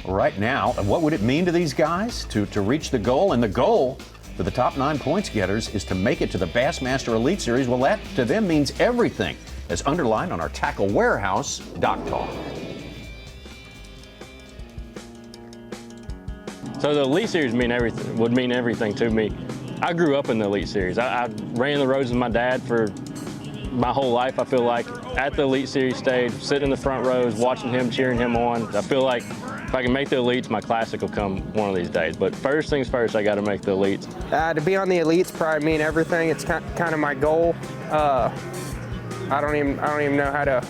right now. And what would it mean to these guys to reach the goal? And the goal for the top 9 points getters is to make it to the Bassmaster Elite Series. Well, that to them means everything, as underlined on our Tackle Warehouse Dock Talk. So the Elite Series would mean everything to me. I grew up in the Elite Series. I ran the roads with my dad for my whole life. I feel like at the Elite Series stage, sitting in the front rows, watching him, cheering him on. I feel like if I can make the Elites, my Classic will come one of these days. But first things first, I got to make the Elites. To be on the Elites probably mean everything. It's kind of my goal. I don't even know how to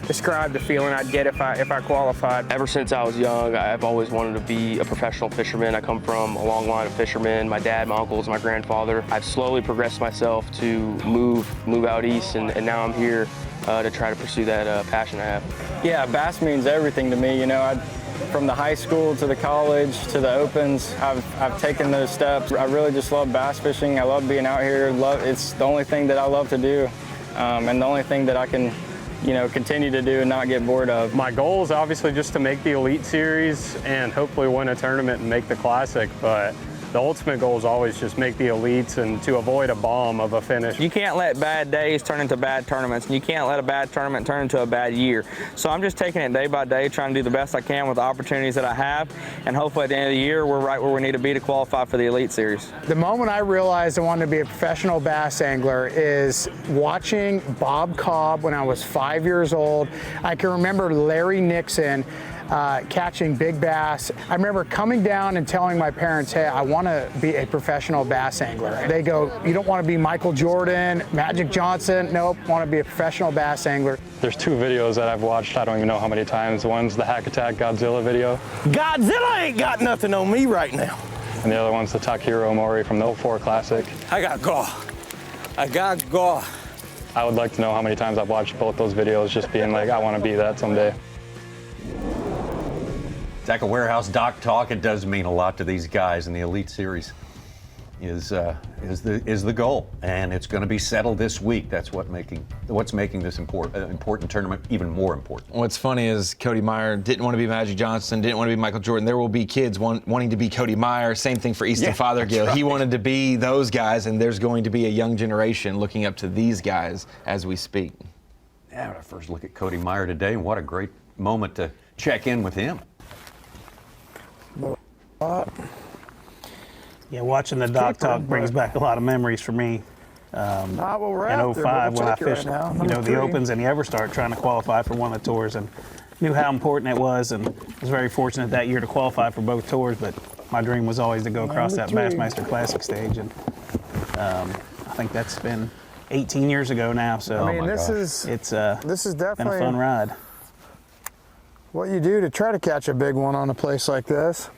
describe the feeling I'd get if I qualified. Ever since I was young, I've always wanted to be a professional fisherman. I come from a long line of fishermen. My dad, my uncles, my grandfather. I've slowly progressed myself to move out east, and now I'm here to try to pursue that passion I have. Yeah, bass means everything to me. You know, from the high school to the college to the Opens, I've taken those steps. I really just love bass fishing. I love being out here. It's the only thing that I love to do, and the only thing that I can, you know, continue to do and not get bored of. My goal is obviously just to make the Elite Series and hopefully win a tournament and make the Classic, but the ultimate goal is always just make the Elites and to avoid a bomb of a finish. You can't let bad days turn into bad tournaments, and you can't let a bad tournament turn into a bad year. So I'm just taking it day by day, trying to do the best I can with the opportunities that I have, and hopefully at the end of the year, we're right where we need to be to qualify for the Elite Series. The moment I realized I wanted to be a professional bass angler is watching Bob Cobb when I was 5 years old. I can remember Larry Nixon catching big bass. I remember coming down and telling my parents, hey, I want to be a professional bass angler. They go, you don't want to be Michael Jordan, Magic Johnson? Nope, want to be a professional bass angler. There's 2 videos that I've watched, I don't even know how many times. One's the Hack Attack Godzilla video. Godzilla ain't got nothing on me right now. And the other one's the Takahiro Mori from the 04 Classic. I got gaw. I got gaw. I would like to know how many times I've watched both those videos, just being like, I want to be that someday. Tackle Warehouse Dock Talk. It does mean a lot to these guys, and the Elite Series is the goal, and it's going to be settled this week. That's what's making this important tournament even more important. What's funny is Cody Meyer didn't want to be Magic Johnson, didn't want to be Michael Jordan. There will be kids wanting to be Cody Meyer. Same thing for Easton Fothergill. Right. He wanted to be those guys, and there's going to be a young generation looking up to these guys as we speak. Yeah, our first look at Cody Meyer today, and what a great moment to check in with him. Yeah, watching the Dock Talk brings back a lot of memories for me. In 05 when I fished, the Opens and the Everstart, trying to qualify for one of the tours, and knew how important it was, and was very fortunate that year to qualify for both tours. But my dream was always to go across that Bassmaster Classic stage, and I think that's been 18 years ago now. So I mean, this is definitely been a fun ride. What you do to try to catch a big one on a place like this.